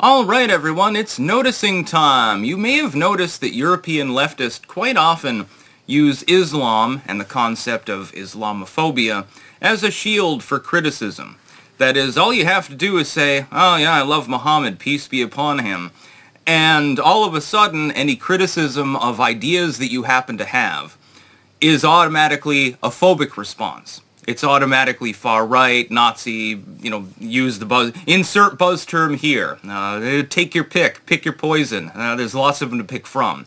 All right, everyone, it's noticing time. You may have noticed that European leftists quite often use Islam and the concept of Islamophobia as a shield for criticism. That is, all you have to do is say, oh yeah, I love Muhammad, peace be upon him. And all of a sudden, any criticism of ideas that you happen to have is automatically a phobic response. It's automatically far right, Nazi, use the buzz, insert buzz term here. Take your pick your poison. There's lots of them to pick from.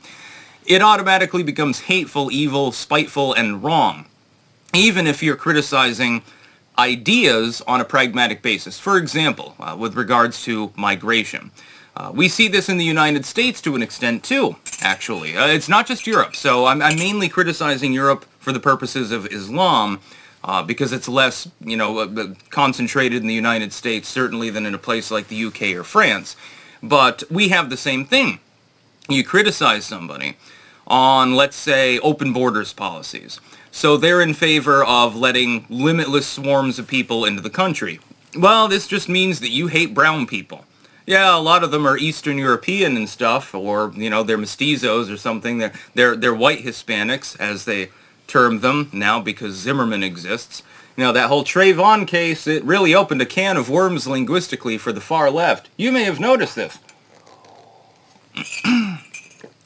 It automatically becomes hateful, evil, spiteful, and wrong, even if you're criticizing ideas on a pragmatic basis. For example, with regards to migration. We see this in the United States to an extent too, actually. It's not just Europe. So I'm mainly criticizing Europe for the purposes of Islam, because it's less, concentrated in the United States, certainly, than in a place like the UK or France. But we have the same thing. You criticize somebody on, let's say, open borders policies. So they're in favor of letting limitless swarms of people into the country. Well, this just means that you hate brown people. Yeah, a lot of them are Eastern European and stuff, or, they're mestizos or something. They're white Hispanics, as they term them now because Zimmerman exists. That whole Trayvon case, it really opened a can of worms linguistically for the far left. You may have noticed this.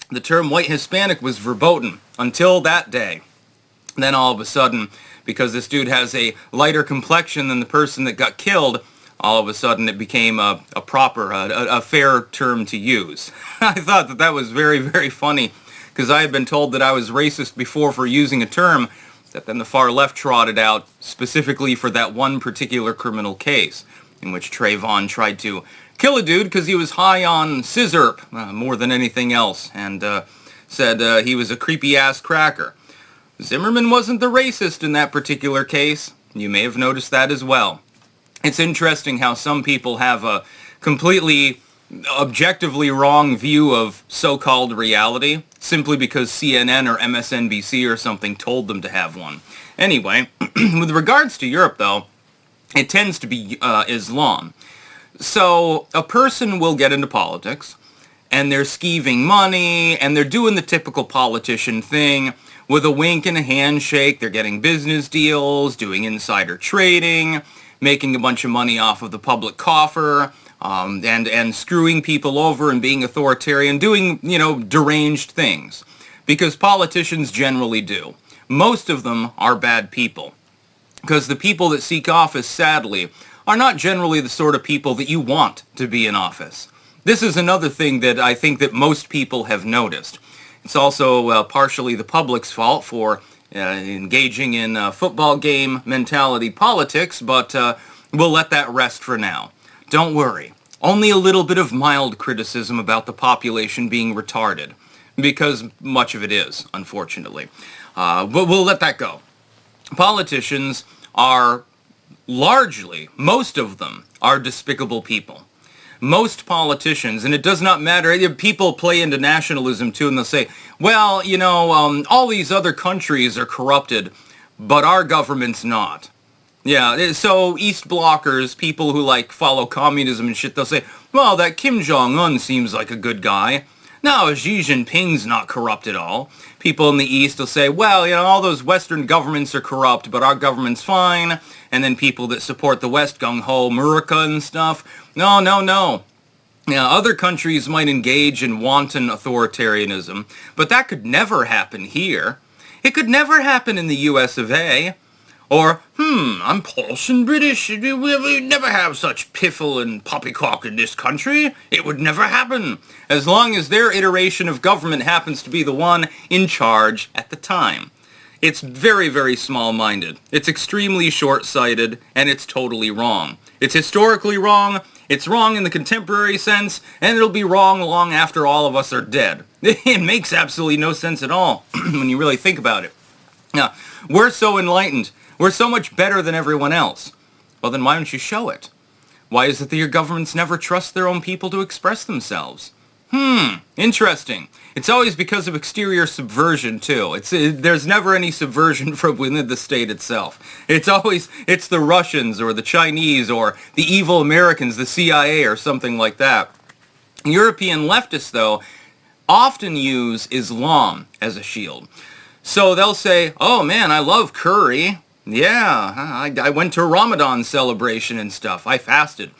The term white Hispanic was verboten until that day. Then all of a sudden, because this dude has a lighter complexion than the person that got killed, all of a sudden it became a proper, a fair term to use. I thought that was very, very funny, because I had been told that I was racist before for using a term that then the far left trotted out specifically for that one particular criminal case, in which Trayvon tried to kill a dude because he was high on scissorp more than anything else, and said he was a creepy-ass cracker. Zimmerman wasn't the racist in that particular case. You may have noticed that as well. It's interesting how some people have a completely objectively wrong view of so-called reality simply because CNN or MSNBC or something told them to have one. Anyway, with regards to Europe, though, it tends to be Islam. So a person will get into politics, and they're skeeving money, and they're doing the typical politician thing with a wink and a handshake. They're getting business deals, doing insider trading, making a bunch of money off of the public coffer, and screwing people over and being authoritarian, doing, deranged things. Because politicians generally do. Most of them are bad people. Because the people that seek office, sadly, are not generally the sort of people that you want to be in office. This is another thing that I think that most people have noticed. It's also partially the public's fault for engaging in football game mentality politics, but we'll let that rest for now. Don't worry. Only a little bit of mild criticism about the population being retarded, because much of it is, unfortunately. But we'll let that go. Politicians are largely, most of them, are despicable people. Most politicians, and it does not matter, people play into nationalism too, and they'll say, well, all these other countries are corrupted, but our government's not. Yeah, so East Blockers, people who follow communism and shit, they'll say, well, that Kim Jong-un seems like a good guy. No, Xi Jinping's not corrupt at all. People in the East will say, well, all those Western governments are corrupt, but our government's fine. And then people that support the West, gung-ho, America and stuff, no. Now, other countries might engage in wanton authoritarianism, but that could never happen here. It could never happen in the US of A. Or, I'm Polish and British. We'd never have such piffle and poppycock in this country. It would never happen. As long as their iteration of government happens to be the one in charge at the time. It's very, very small-minded. It's extremely short-sighted, and it's totally wrong. It's historically wrong, it's wrong in the contemporary sense, and it'll be wrong long after all of us are dead. It makes absolutely no sense at all when you really think about it. Now, we're so enlightened. We're so much better than everyone else. Well, then why don't you show it? Why is it that your governments never trust their own people to express themselves? Interesting. It's always because of exterior subversion, too. There's never any subversion from within the state itself. It's the Russians or the Chinese or the evil Americans, the CIA or something like that. European leftists, though, often use Islam as a shield. So they'll say, oh man, I love curry. Yeah, I went to a Ramadan celebration and stuff. I fasted.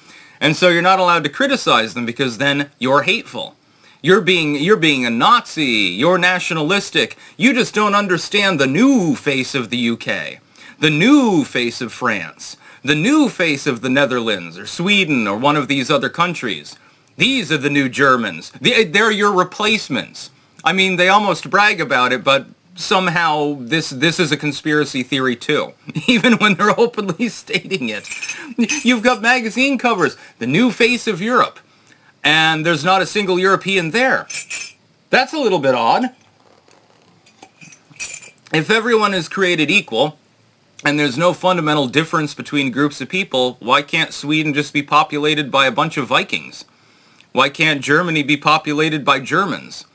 And so you're not allowed to criticize them because then you're hateful. You're being a Nazi. You're nationalistic. You just don't understand the new face of the UK, the new face of France, the new face of the Netherlands or Sweden or one of these other countries. These are the new Germans. They're your replacements. I mean, they almost brag about it, but somehow this is a conspiracy theory too, even when they're openly stating it. You've got magazine covers, the new face of Europe, and there's not a single European there. That's a little bit odd. If everyone is created equal, and there's no fundamental difference between groups of people, why can't Sweden just be populated by a bunch of Vikings? Why can't Germany be populated by Germans?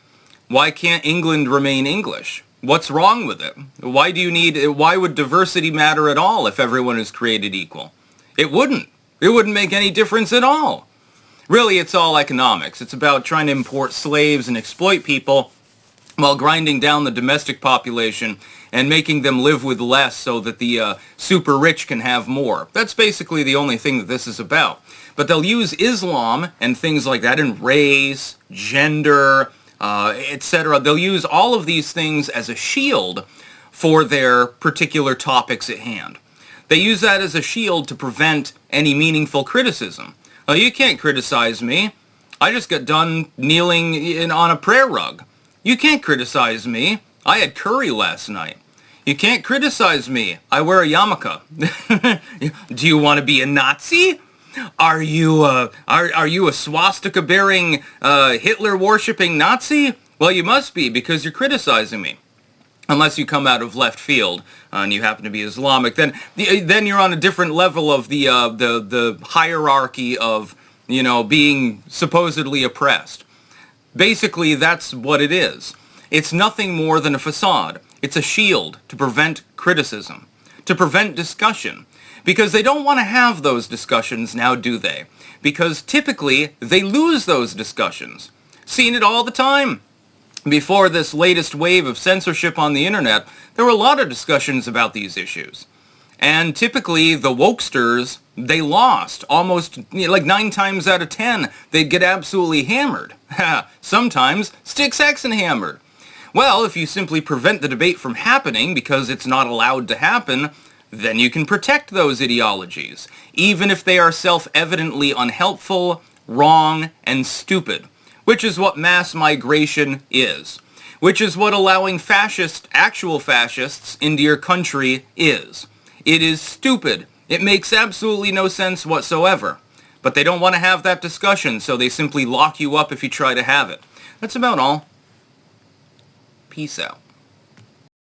Why can't England remain English? What's wrong with it? Why would diversity matter at all if everyone is created equal? It wouldn't. It wouldn't make any difference at all. Really, it's all economics. It's about trying to import slaves and exploit people while grinding down the domestic population and making them live with less so that the super rich can have more. That's basically the only thing that this is about. But they'll use Islam and things like that, and race, gender, etc. They'll use all of these things as a shield for their particular topics at hand. They use that as a shield to prevent any meaningful criticism. You can't criticize me. I just got done kneeling on a prayer rug. You can't criticize me. I had curry last night. You can't criticize me. I wear a yarmulke. Do you want to be a Nazi? Are you a swastika-bearing, Hitler-worshipping Nazi? Well, you must be, because you're criticizing me. Unless you come out of left field and you happen to be Islamic, then you're on a different level of the hierarchy of, being supposedly oppressed. Basically, that's what it is. It's nothing more than a facade. It's a shield to prevent criticism, to prevent discussion. Because they don't want to have those discussions now, do they? Because typically, they lose those discussions. Seen it all the time. Before this latest wave of censorship on the internet, there were a lot of discussions about these issues. And typically, the wokesters, they lost. Almost, like 9 times out of 10, they'd get absolutely hammered. Sometimes, stick sex and hammered. Well, if you simply prevent the debate from happening because it's not allowed to happen, then you can protect those ideologies, even if they are self-evidently unhelpful, wrong, and stupid, which is what mass migration is, which is what allowing actual fascists into your country is. It is stupid. It makes absolutely no sense whatsoever. But they don't want to have that discussion, so they simply lock you up if you try to have it. That's about all. Peace out.